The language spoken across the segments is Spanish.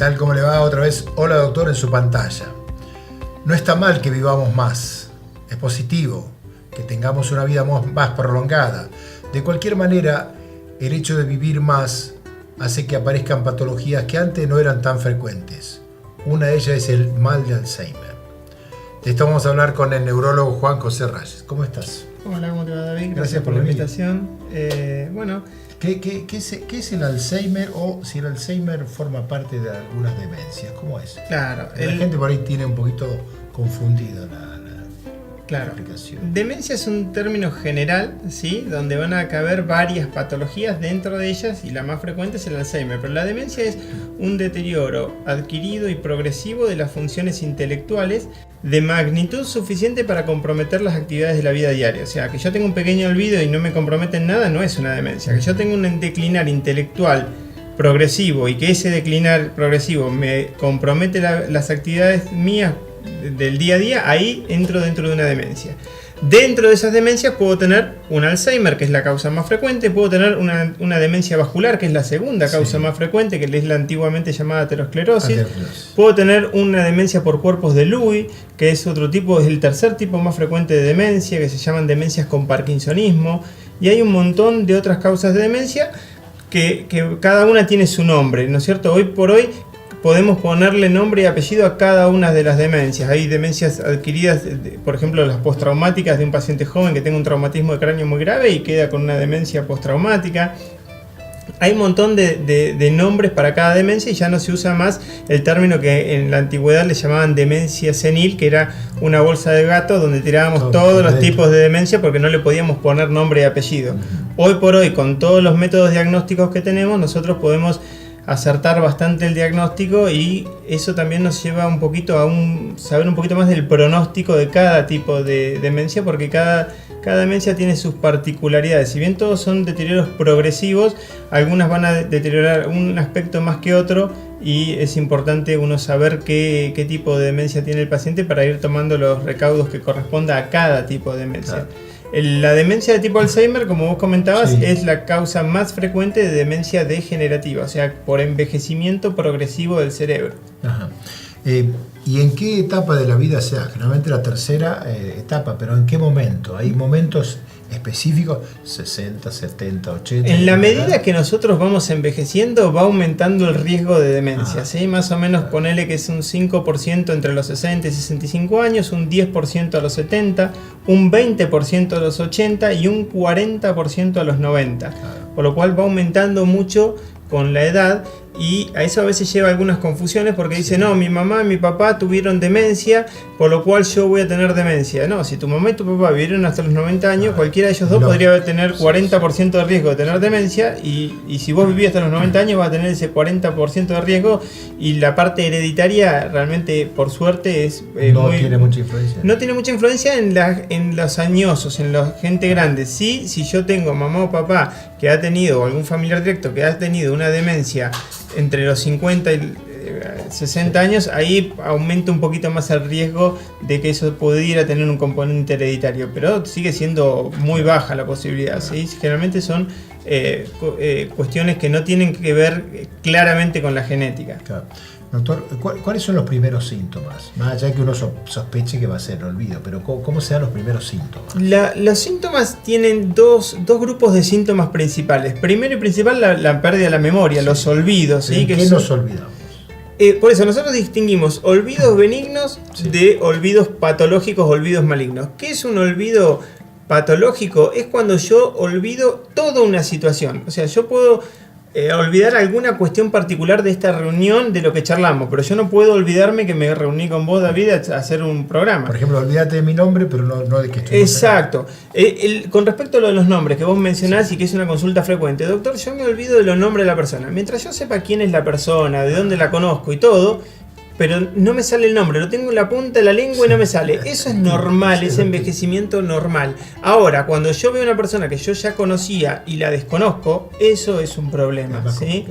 tal? ¿Cómo le va? Otra vez, hola doctor en su pantalla. No está mal que vivamos más, es positivo que tengamos una vida más prolongada. De cualquier manera, el hecho de vivir más hace que aparezcan patologías que antes no eran tan frecuentes. Una de ellas es el mal de Alzheimer. De esto vamos a hablar con el neurólogo Juan José Reyes. ¿Cómo estás? Hola, ¿cómo te va, David? Gracias por la venir. invitación. ¿Qué es el Alzheimer o si el Alzheimer forma parte de algunas demencias? ¿Cómo es? Claro. La gente por ahí tiene un poquito confundido la Claro. explicación. Demencia es un término general, ¿sí? Donde van a caber varias patologías dentro de ellas y la más frecuente es el Alzheimer. Pero la demencia es un deterioro adquirido y progresivo de las funciones intelectuales de magnitud suficiente para comprometer las actividades de la vida diaria. O sea, que yo tenga un pequeño olvido y no me compromete en nada no es una demencia. Que yo tenga un declinar intelectual progresivo y que ese declinar progresivo me compromete las actividades mías del día a día, ahí entro dentro de una demencia. Dentro de esas demencias puedo tener un Alzheimer, que es la causa más frecuente, puedo tener una demencia vascular, que es la segunda causa más frecuente, que es la antiguamente llamada aterosclerosis. Puedo tener una demencia por cuerpos de Lewy, que es otro tipo, es el tercer tipo más frecuente de demencia, que se llaman demencias con parkinsonismo, y hay un montón de otras causas de demencia que cada una tiene su nombre, ¿no es cierto? Hoy por hoy podemos ponerle nombre y apellido a cada una de las demencias. Hay demencias adquiridas, por ejemplo, las postraumáticas de un paciente joven que tenga un traumatismo de cráneo muy grave y queda con una demencia postraumática. Hay un montón de nombres para cada demencia y ya no se usa más el término que en la antigüedad le llamaban demencia senil, que era una bolsa de gato donde tirábamos todos los tipos de demencia porque no le podíamos poner nombre y apellido. Hoy por hoy, con todos los métodos diagnósticos que tenemos, nosotros podemos acertar bastante el diagnóstico y eso también nos lleva un poquito a saber un poquito más del pronóstico de cada tipo de demencia, porque cada demencia tiene sus particularidades. Si bien todos son deterioros progresivos, algunas van a deteriorar un aspecto más que otro y es importante uno saber qué tipo de demencia tiene el paciente para ir tomando los recaudos que corresponda a cada tipo de demencia. Claro. La demencia de tipo Alzheimer, como vos comentabas, es la causa más frecuente de demencia degenerativa, o sea, por envejecimiento progresivo del cerebro. Ajá. ¿Y en qué etapa de la vida se da? Generalmente la tercera etapa, pero ¿en qué momento? ¿Hay momentos específicos? 60, 70, 80. En la medida que nosotros vamos envejeciendo, va aumentando el riesgo de demencia. ¿Sí? Más o menos ponele que es un 5% entre los 60 y 65 años, un 10% a los 70, un 20% a los 80 y un 40% a los 90. Por lo cual va aumentando mucho con la edad. Y a eso a veces lleva algunas confusiones porque dice, no, mi mamá y mi papá tuvieron demencia, por lo cual yo voy a tener demencia. No, si tu mamá y tu papá vivieron hasta los 90 años, cualquiera de ellos dos podría tener 40% de riesgo de tener demencia y si vos vivís hasta los 90 años vas a tener ese 40% de riesgo y la parte hereditaria realmente, por suerte, es tiene mucha influencia. No tiene mucha influencia en los añosos, en la gente grande. Sí, si yo tengo mamá o papá que ha tenido, o algún familiar directo que ha tenido una demencia entre los 50 y 60 años, ahí aumenta un poquito más el riesgo de que eso pudiera tener un componente hereditario, pero sigue siendo muy baja la posibilidad. ¿Sí? Generalmente son cuestiones que no tienen que ver claramente con la genética. Claro. Doctor, ¿cuáles son los primeros síntomas? Más allá de que uno sospeche que va a ser el olvido, pero ¿cómo se dan los primeros síntomas? Los síntomas tienen dos grupos de síntomas principales. Primero y principal, la pérdida de la memoria, los olvidos. ¿Sí? ¿Qué nos olvidamos? Por eso nosotros distinguimos olvidos benignos de olvidos patológicos, olvidos malignos. ¿Qué es un olvido patológico? Es cuando yo olvido toda una situación. O sea, yo puedo olvidar alguna cuestión particular de esta reunión, de lo que charlamos, pero yo no puedo olvidarme que me reuní con vos, David, a hacer un programa. Por ejemplo, olvídate de mi nombre, pero no de que estoy. Exacto. Con respecto a lo de los nombres que vos mencionás y que es una consulta frecuente, doctor, yo me olvido de los nombres de la persona. Mientras yo sepa quién es la persona, de dónde la conozco y todo, pero no me sale el nombre, lo tengo en la punta de la lengua y no me sale. Eso es normal, es envejecimiento normal. Ahora, cuando yo veo a una persona que yo ya conocía y la desconozco, eso es un problema, ¿sí?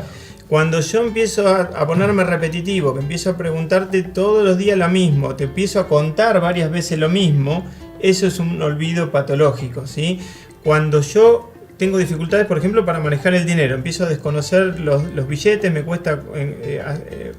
Cuando yo empiezo a ponerme repetitivo, que empiezo a preguntarte todos los días lo mismo, te empiezo a contar varias veces lo mismo, eso es un olvido patológico, ¿sí? Cuando yo tengo dificultades, por ejemplo, para manejar el dinero. Empiezo a desconocer los billetes, me cuesta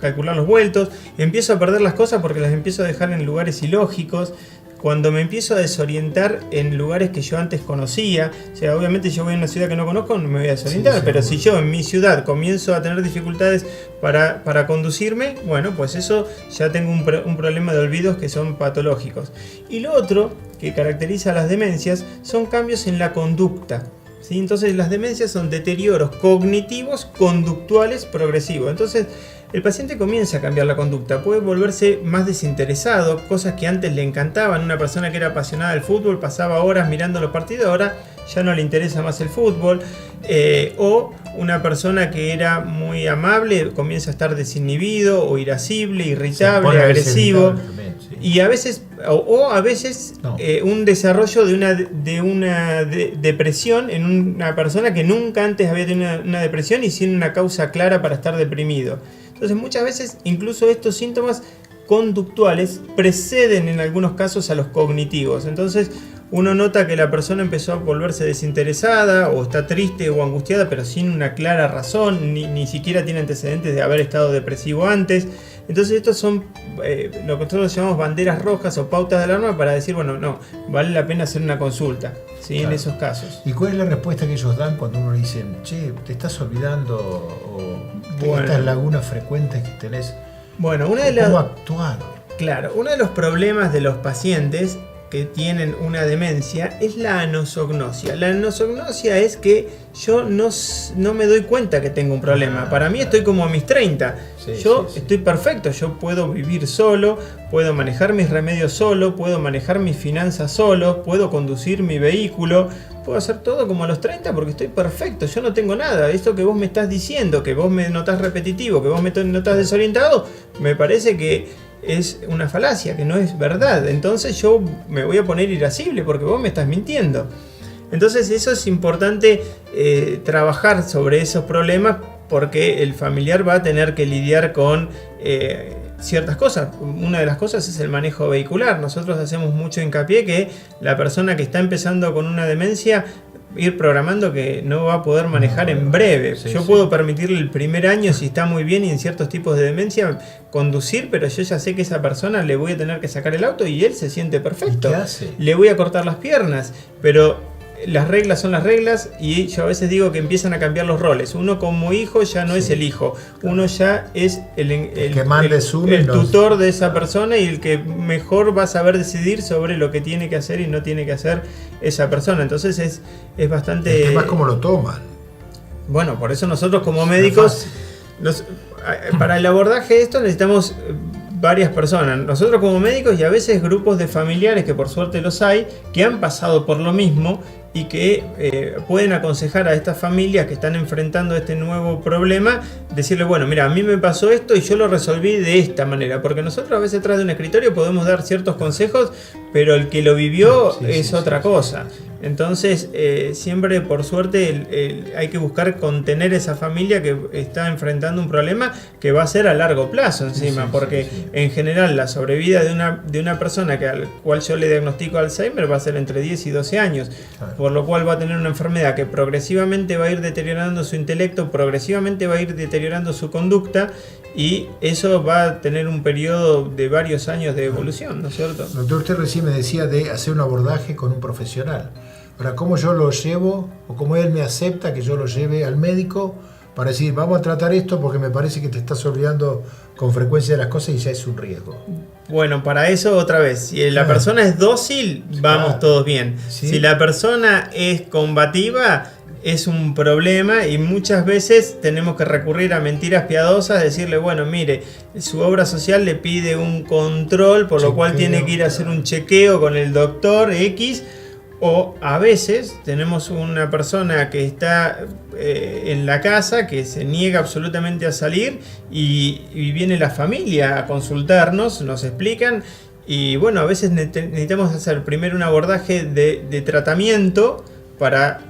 calcular los vueltos, empiezo a perder las cosas porque las empiezo a dejar en lugares ilógicos. Cuando me empiezo a desorientar en lugares que yo antes conocía, o sea, obviamente yo voy a una ciudad que no conozco, no me voy a desorientar, sí, pero si yo en mi ciudad comienzo a tener dificultades para conducirme, bueno, pues eso ya tengo un problema de olvidos que son patológicos. Y lo otro que caracteriza a las demencias son cambios en la conducta. ¿Sí? Entonces las demencias son deterioros cognitivos conductuales progresivos. Entonces el paciente comienza a cambiar la conducta, puede volverse más desinteresado, cosas que antes le encantaban. Una persona que era apasionada del fútbol pasaba horas mirando los partidos, ahora ya no le interesa más el fútbol. O una persona que era muy amable comienza a estar desinhibido o irascible, irritable, agresivo. Y a veces, a veces no. Un desarrollo de una depresión en una persona que nunca antes había tenido una depresión y sin una causa clara para estar deprimido. Entonces muchas veces incluso estos síntomas conductuales preceden en algunos casos a los cognitivos. Entonces uno nota que la persona empezó a volverse desinteresada o está triste o angustiada, pero sin una clara razón, ni siquiera tiene antecedentes de haber estado depresivo antes. Entonces estos son lo que nosotros llamamos banderas rojas o pautas de alarma para decir, bueno, no, vale la pena hacer una consulta, ¿sí? Claro. En esos casos. ¿Y cuál es la respuesta que ellos dan cuando uno le dice, che, te estás olvidando o estas lagunas frecuentes que tenés? Bueno, ¿cómo actuar? Claro, uno de los problemas de los pacientes que tienen una demencia es la anosognosia. La anosognosia es que yo no me doy cuenta que tengo un problema. Para mí estoy como a mis 30. Yo estoy perfecto, yo puedo vivir solo, puedo manejar mis remedios solo, puedo manejar mis finanzas solo, puedo conducir mi vehículo, puedo hacer todo como a los 30 porque estoy perfecto, yo no tengo nada. Esto que vos me estás diciendo, que vos me notás repetitivo, que vos me notás desorientado, me parece que es una falacia, que no es verdad. Entonces yo me voy a poner irascible porque vos me estás mintiendo. Entonces eso es importante trabajar sobre esos problemas porque el familiar va a tener que lidiar con ciertas cosas. Una de las cosas es el manejo vehicular. Nosotros hacemos mucho hincapié que la persona que está empezando con una demencia ir programando que no va a poder manejar en breve. Yo puedo permitirle el primer año, si está muy bien y en ciertos tipos de demencia, conducir, pero yo ya sé que esa persona le voy a tener que sacar el auto y él se siente perfecto. ¿Y qué hace? Le voy a cortar las piernas, pero las reglas son las reglas y yo a veces digo que empiezan a cambiar los roles. Uno como hijo ya no es el hijo, uno ya es el tutor de esa persona y el que mejor va a saber decidir sobre lo que tiene que hacer y no tiene que hacer esa persona. Entonces es bastante... El tema es cómo lo toman. Bueno, por eso nosotros como médicos, para el abordaje de esto necesitamos varias personas. Nosotros como médicos y a veces grupos de familiares, que por suerte los hay, que han pasado por lo mismo y que pueden aconsejar a estas familias que están enfrentando este nuevo problema, decirle, bueno, mira, a mí me pasó esto y yo lo resolví de esta manera, porque nosotros a veces atrás de un escritorio podemos dar ciertos consejos, pero el que lo vivió es otra cosa. Entonces, siempre por suerte hay que buscar contener esa familia que está enfrentando un problema que va a ser a largo plazo encima, porque en general la sobrevida de una persona al cual yo le diagnostico Alzheimer va a ser entre 10 y 12 años, por lo cual va a tener una enfermedad que progresivamente va a ir deteriorando su intelecto, progresivamente va a ir deteriorando su conducta, y eso va a tener un periodo de varios años de evolución, ¿no es cierto? Doctor, usted recién me decía de hacer un abordaje con un profesional. Ahora, ¿cómo yo lo llevo o cómo él me acepta que yo lo lleve al médico para decir, vamos a tratar esto porque me parece que te estás olvidando con frecuencia de las cosas y ya es un riesgo? Bueno, para eso otra vez, si la persona es dócil, vamos todos bien. ¿Sí? Si la persona es combativa, es un problema y muchas veces tenemos que recurrir a mentiras piadosas, decirle, bueno, mire, su obra social le pide un control, por lo cual tiene que ir a hacer un chequeo con el doctor X. O a veces tenemos una persona que está en la casa, que se niega absolutamente a salir y viene la familia a consultarnos, nos explican y bueno, a veces necesitamos hacer primero un abordaje de tratamiento para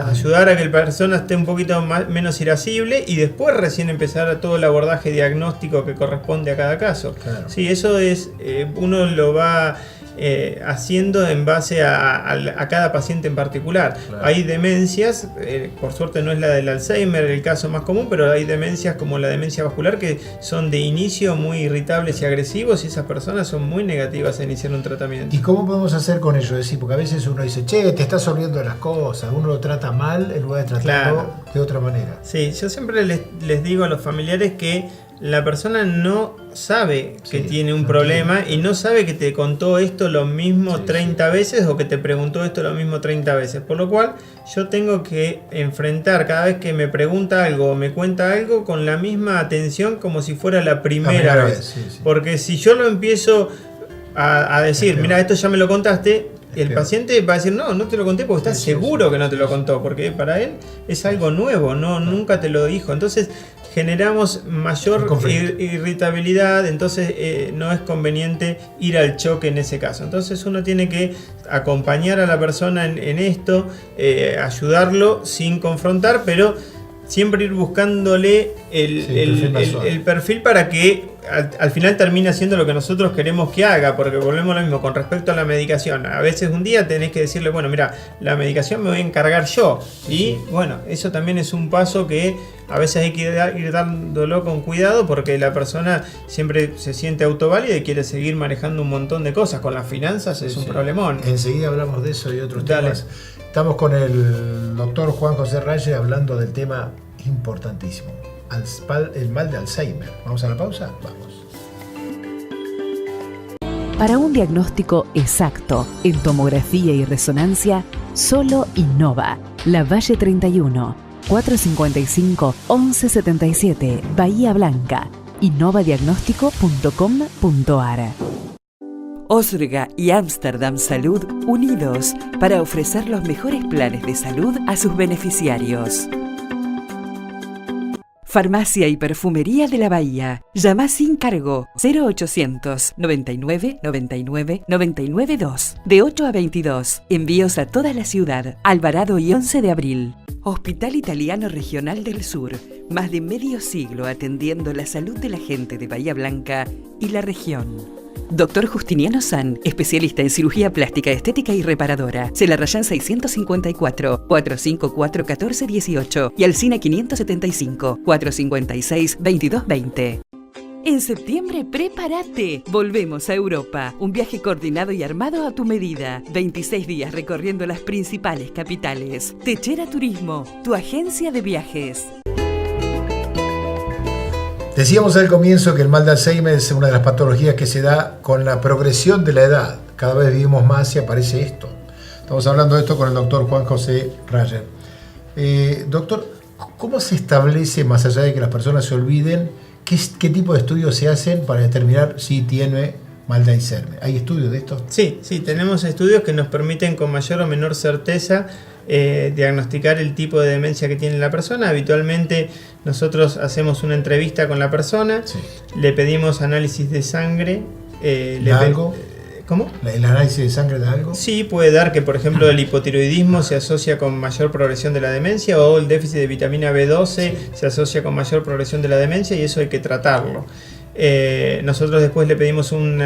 ayudar a que la persona esté un poquito menos irascible y después recién empezar a todo el abordaje diagnóstico que corresponde a cada caso. Claro. Sí, eso es, uno lo va haciendo en base a cada paciente en particular. Claro. Hay demencias, por suerte no es la del Alzheimer el caso más común, pero hay demencias como la demencia vascular que son de inicio muy irritables y agresivos, y esas personas son muy negativas a iniciar un tratamiento. ¿Y cómo podemos hacer con ello? Es decir, porque a veces uno dice, che, te estás olvidando de las cosas, uno lo trata mal en lugar de tratarlo de otra manera. Sí, yo siempre les digo a los familiares que la persona no sabe que tiene un problema y no sabe que te contó esto lo mismo 30 veces o que te preguntó esto lo mismo 30 veces. Por lo cual yo tengo que enfrentar cada vez que me pregunta algo o me cuenta algo con la misma atención como si fuera la primera vez. Porque si yo lo empiezo a decir, mira, esto ya me lo contaste, el paciente va a decir, no te lo conté porque estás seguro que no te lo contó, porque para él es algo nuevo, nunca te lo dijo. Entonces generamos mayor irritabilidad, entonces no es conveniente ir al choque en ese caso. Entonces uno tiene que acompañar a la persona en esto, ayudarlo sin confrontar, pero siempre ir buscándole el perfil para que al final termine haciendo lo que nosotros queremos que haga, porque volvemos a lo mismo con respecto a la medicación. A veces un día tenés que decirle, bueno, mira, la medicación me voy a encargar yo. Y bueno, eso también es un paso que a veces hay que ir dándolo con cuidado, porque la persona siempre se siente autoválida y quiere seguir manejando un montón de cosas. Con las finanzas es un problemón. Enseguida hablamos de eso y otros temas. Estamos con el doctor Juan José Reyes hablando del tema importantísimo, el mal de Alzheimer. ¿Vamos a la pausa? Vamos. Para un diagnóstico exacto en tomografía y resonancia, solo Innova. La Valle 31, 455-1177, Bahía Blanca. innovadiagnóstico.com.ar. Osrga y Amsterdam Salud unidos para ofrecer los mejores planes de salud a sus beneficiarios. Farmacia y Perfumería de la Bahía. Llama sin cargo 0800 99 99 99 2. De 8 a 22. Envíos a toda la ciudad. Alvarado y 11 de abril. Hospital Italiano Regional del Sur. Más de medio siglo atendiendo la salud de la gente de Bahía Blanca y la región. Dr. Justiniano San, especialista en cirugía plástica, estética y reparadora. Celarrayán 654, 454-1418 y Alsina 575, 456-2220. En septiembre, prepárate. Volvemos a Europa. Un viaje coordinado y armado a tu medida. 26 días recorriendo las principales capitales. Techera Turismo, tu agencia de viajes. Decíamos al comienzo que el mal de Alzheimer es una de las patologías que se da con la progresión de la edad. Cada vez vivimos más y aparece esto. Estamos hablando de esto con el doctor Juan José Reyes. Doctor, ¿cómo se establece, más allá de que las personas se olviden, qué tipo de estudios se hacen para determinar si tiene mal de Alzheimer? ¿Hay estudios de esto? Sí, tenemos estudios que nos permiten con mayor o menor certeza diagnosticar el tipo de demencia que tiene la persona. Habitualmente nosotros hacemos una entrevista con la persona, le pedimos análisis de sangre. ¿Algo? ¿Cómo? ¿El análisis de sangre da algo? Sí, puede dar que, por ejemplo, el hipotiroidismo se asocia con mayor progresión de la demencia, o el déficit de vitamina B12 se asocia con mayor progresión de la demencia, y eso hay que tratarlo. Nosotros después le pedimos un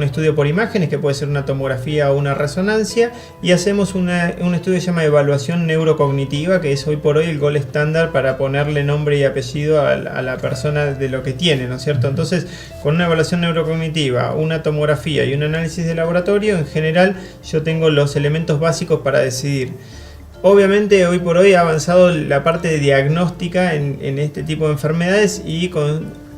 estudio por imágenes, que puede ser una tomografía o una resonancia, y hacemos un estudio que se llama evaluación neurocognitiva, que es hoy por hoy el gold estándar para ponerle nombre y apellido a la persona de lo que tiene, ¿no es cierto? Entonces, con una evaluación neurocognitiva, una tomografía y un análisis de laboratorio, en general yo tengo los elementos básicos para decidir. Obviamente hoy por hoy ha avanzado la parte diagnóstica en este tipo de enfermedades, y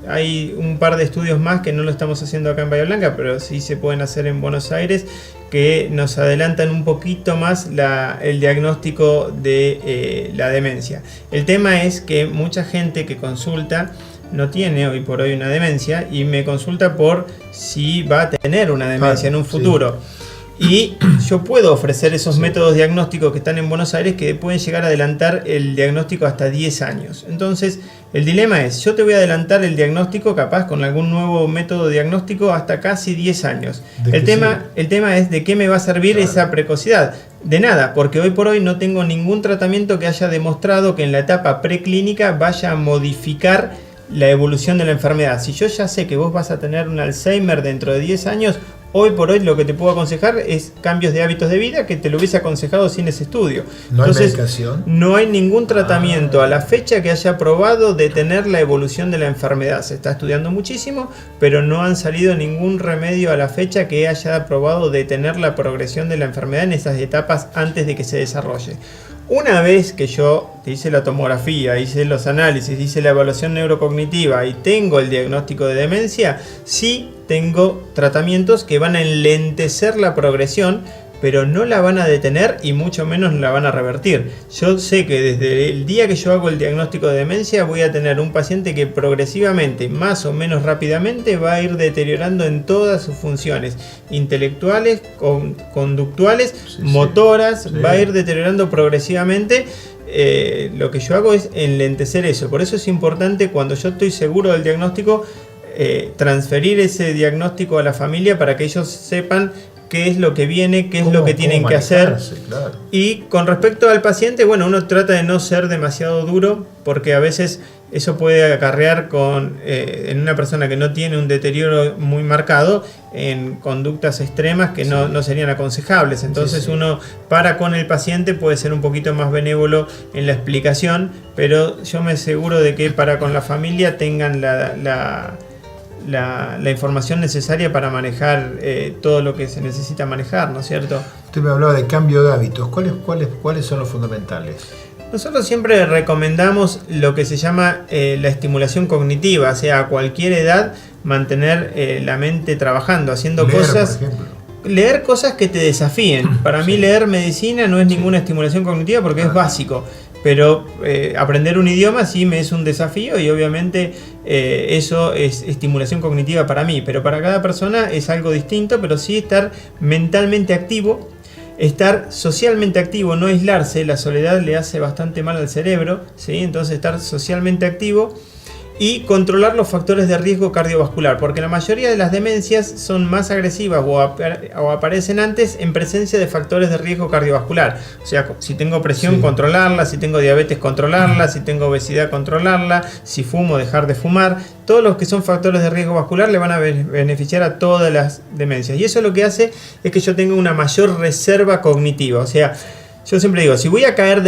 hay un par de estudios más que no lo estamos haciendo acá en Bahía Blanca, pero sí se pueden hacer en Buenos Aires, que nos adelantan un poquito más el diagnóstico de la demencia. El tema es que mucha gente que consulta no tiene hoy por hoy una demencia, y me consulta por si va a tener una demencia en un futuro. Y yo puedo ofrecer esos métodos diagnósticos que están en Buenos Aires, que pueden llegar a adelantar el diagnóstico hasta 10 años. Entonces, el dilema es, yo te voy a adelantar el diagnóstico capaz con algún nuevo método diagnóstico hasta casi 10 años. El tema es de qué me va a servir esa precocidad. De nada, porque hoy por hoy no tengo ningún tratamiento que haya demostrado que en la etapa preclínica vaya a modificar la evolución de la enfermedad. Si yo ya sé que vos vas a tener un Alzheimer dentro de 10 años, hoy por hoy lo que te puedo aconsejar es cambios de hábitos de vida que te lo hubiese aconsejado sin ese estudio. ¿No Entonces, hay medicación? No hay ningún tratamiento a la fecha que haya probado detener la evolución de la enfermedad. Se está estudiando muchísimo, pero no han salido ningún remedio a la fecha que haya probado detener la progresión de la enfermedad en esas etapas antes de que se desarrolle. Una vez que yo hice la tomografía, hice los análisis, hice la evaluación neurocognitiva y tengo el diagnóstico de demencia, sí tengo tratamientos que van a enlentecer la progresión, pero no la van a detener y mucho menos la van a revertir. Yo sé que desde el día que yo hago el diagnóstico de demencia voy a tener un paciente que progresivamente, más o menos rápidamente, va a ir deteriorando en todas sus funciones intelectuales, conductuales, motoras, va a ir deteriorando progresivamente. Lo que yo hago es enlentecer eso. Por eso es importante, cuando yo estoy seguro del diagnóstico, transferir ese diagnóstico a la familia para que ellos sepan qué es lo que viene, qué es lo que tienen que hacer. Claro. Y con respecto al paciente, bueno, uno trata de no ser demasiado duro, porque a veces eso puede acarrear en una persona que no tiene un deterioro muy marcado, en conductas extremas que no serían aconsejables. Entonces uno para con el paciente, puede ser un poquito más benévolo en la explicación, pero yo me aseguro de que para con la familia tengan la información necesaria para manejar todo lo que se necesita manejar, ¿no es cierto? Usted me hablaba de cambio de hábitos. ¿Cuáles son los fundamentales? Nosotros siempre recomendamos lo que se llama la estimulación cognitiva, o sea, a cualquier edad mantener la mente trabajando, haciendo cosas. Por ejemplo. Leer cosas que te desafíen. Para mí leer medicina no es ninguna estimulación cognitiva porque es básico. Pero aprender un idioma sí me es un desafío y obviamente eso es estimulación cognitiva para mí. Pero para cada persona es algo distinto, pero sí estar mentalmente activo, estar socialmente activo, no aislarse. La soledad le hace bastante mal al cerebro, ¿sí? Entonces estar socialmente activo y controlar los factores de riesgo cardiovascular, porque la mayoría de las demencias son más agresivas o aparecen antes en presencia de factores de riesgo cardiovascular. O sea, si tengo presión, controlarla; si tengo diabetes, controlarla; si tengo obesidad, controlarla; si fumo, dejar de fumar. Todos los que son factores de riesgo vascular le van a beneficiar a todas las demencias. Y eso lo que hace es que yo tenga una mayor reserva cognitiva. O sea, yo siempre digo, si voy a caer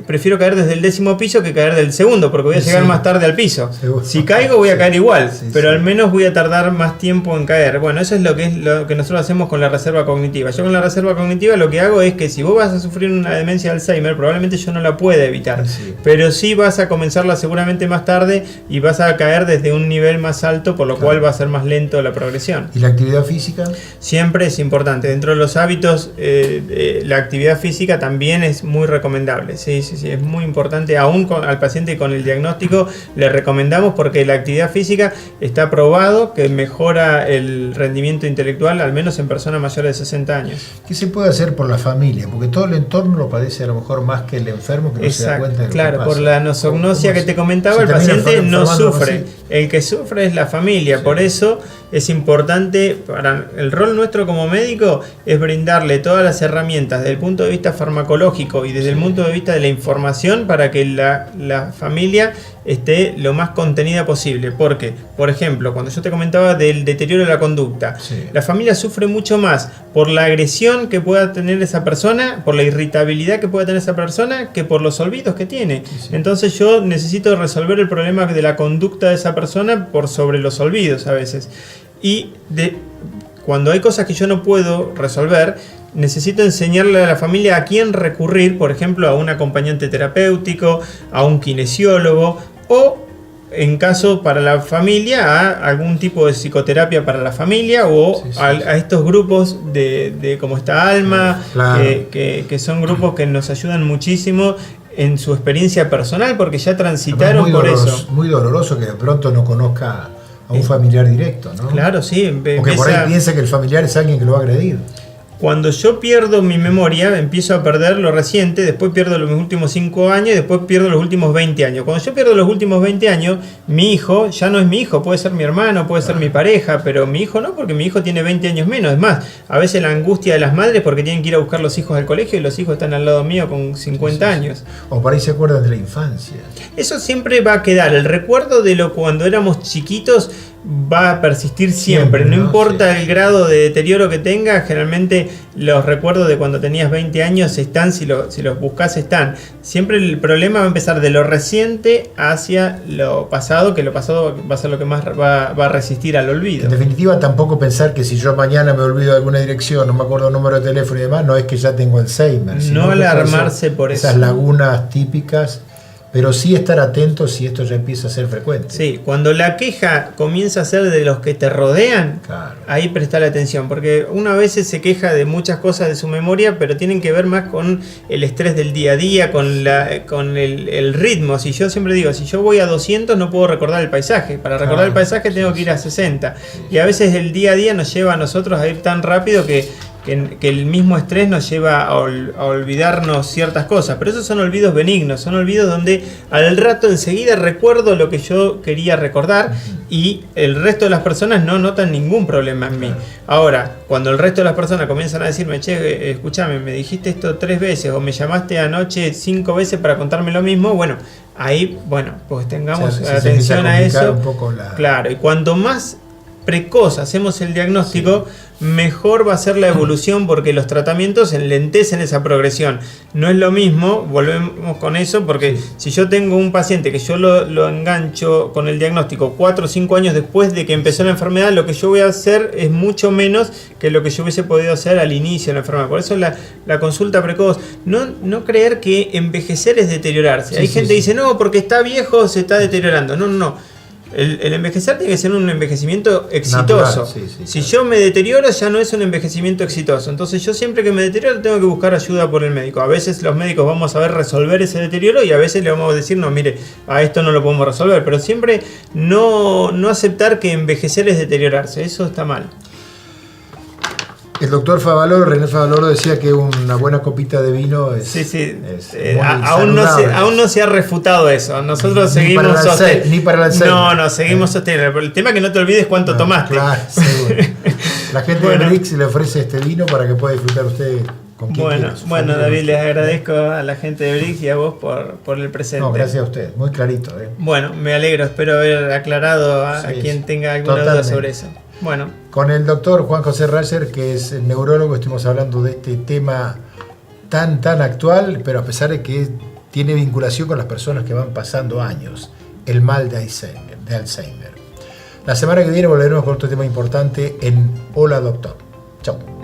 prefiero caer desde el 10º piso que caer del segundo, porque voy a llegar más tarde al piso. Si caigo voy a caer igual, pero al menos voy a tardar más tiempo en caer. Bueno, eso es lo que nosotros hacemos con la reserva cognitiva. Yo con la reserva cognitiva lo que hago es que si vos vas a sufrir una demencia de Alzheimer, probablemente yo no la pueda evitar, pero sí vas a comenzarla seguramente más tarde y vas a caer desde un nivel más alto, por lo cual va a ser más lento la progresión. ¿Y la actividad física? Siempre es importante. Dentro de los hábitos, la actividad física también es muy recomendable. Sí, es muy importante. Aún al paciente con el diagnóstico le recomendamos, porque la actividad física está probado que mejora el rendimiento intelectual, al menos en personas mayores de 60 años. ¿Qué se puede hacer por la familia? Porque todo el entorno lo padece a lo mejor más que el enfermo, que no se da cuenta de lo que pasa. Por la nosognosia que te comentaba, el paciente no sufre. El que sufre es la familia. Por eso es importante, para el rol nuestro como médico, es brindarle todas las herramientas desde el punto de vista farmacológico y desde el punto de vista de la información, para que la familia esté lo más contenida posible. Porque, por ejemplo, cuando yo te comentaba del deterioro de la conducta, la familia sufre mucho más por la agresión que pueda tener esa persona, por la irritabilidad que pueda tener esa persona, que por los olvidos que tiene. Entonces yo necesito resolver el problema de la conducta de esa persona por sobre los olvidos a veces. Y cuando hay cosas que yo no puedo resolver, necesito enseñarle a la familia a quién recurrir, por ejemplo, a un acompañante terapéutico, a un kinesiólogo, o en caso para la familia, a algún tipo de psicoterapia para la familia, o a estos grupos de como está Alma, que son grupos que nos ayudan muchísimo en su experiencia personal, porque ya transitaron por eso. Muy doloroso que de pronto no conozca a un familiar directo, ¿no? Claro, sí. Porque por ahí piensa que el familiar es alguien que lo va a agredir. Cuando yo pierdo mi memoria, empiezo a perder lo reciente, después pierdo los últimos 5 años, y después pierdo los últimos 20 años. Cuando yo pierdo los últimos 20 años, mi hijo ya no es mi hijo, puede ser mi hermano, puede ser mi pareja, pero mi hijo no, porque mi hijo tiene 20 años menos. Es más, a veces la angustia de las madres porque tienen que ir a buscar los hijos al colegio y los hijos están al lado mío con 50 años. O por ahí se acuerdan de la infancia. Eso siempre va a quedar, el recuerdo de cuando éramos chiquitos. va a persistir siempre, Siempre, no ¿no? importa Sí. el grado de deterioro que tenga. Generalmente los recuerdos de cuando tenías 20 años están, si los buscas están. Siempre el problema va a empezar de lo reciente hacia lo pasado, que lo pasado va a ser lo que más va a resistir al olvido. En definitiva, tampoco pensar que si yo mañana me olvido de alguna dirección, no me acuerdo el número de teléfono y demás, no es que ya tengo Alzheimer. sino No que puede alarmarse ser por esas eso. lagunas típicas, pero sí estar atentos si esto ya empieza a ser frecuente. Sí, cuando la queja comienza a ser de los que te rodean, Claro. ahí prestale atención, porque uno a veces se queja de muchas cosas de su memoria, pero tienen que ver más con el estrés del día a día, con el ritmo. Si yo siempre digo, si yo voy a 200 no puedo recordar el paisaje. Para recordar el paisaje tengo que ir a 60. Y a veces el día a día nos lleva a nosotros a ir tan rápido que el mismo estrés nos lleva a olvidarnos ciertas cosas. Pero esos son olvidos benignos, son olvidos donde al rato enseguida recuerdo lo que yo quería recordar y el resto de las personas no notan ningún problema en mí. Ahora, cuando el resto de las personas comienzan a decirme, che, escúchame, me dijiste esto 3 veces o me llamaste anoche 5 veces para contarme lo mismo, bueno, ahí, pues tengamos atención a eso. Un poco Claro, y cuanto más precoz hacemos el diagnóstico, mejor va a ser la evolución, porque los tratamientos enlentecen esa progresión. No es lo mismo, volvemos con eso, porque si yo tengo un paciente que yo lo engancho con el diagnóstico 4 o 5 años después de que empezó la enfermedad, lo que yo voy a hacer es mucho menos que lo que yo hubiese podido hacer al inicio de la enfermedad. Por eso la consulta precoz, no creer que envejecer es deteriorarse. Hay gente que dice, no, porque está viejo se está deteriorando. No. El envejecer tiene que ser un envejecimiento exitoso. Natural, si yo me deterioro, ya no es un envejecimiento exitoso. Entonces yo siempre que me deterioro tengo que buscar ayuda por el médico. A veces los médicos vamos a ver resolver ese deterioro y a veces le vamos a decir, no, mire, a esto no lo podemos resolver. Pero siempre no aceptar que envejecer es deteriorarse. Eso está mal. El doctor René Favaloro, decía que una buena copita de vino es, muy aún no se ha refutado eso. Nosotros seguimos ni para el Alzheimer. No, seguimos sosteniendo. El tema es que no te olvides cuánto tomaste. Claro, seguro. La gente de Brix le ofrece este vino para que pueda disfrutar usted con quien quiera. Bueno, David, les agradezco a la gente de Brix y a vos por el presente. No, gracias a usted, muy clarito. Bueno, me alegro, espero haber aclarado a quien tenga alguna duda sobre eso. Bueno. Con el doctor Juan José Rayer, que es el neurólogo, estuvimos hablando de este tema tan actual, pero a pesar de que tiene vinculación con las personas que van pasando años, el mal de Alzheimer. La semana que viene volveremos con otro tema importante en Hola Doctor. Chao.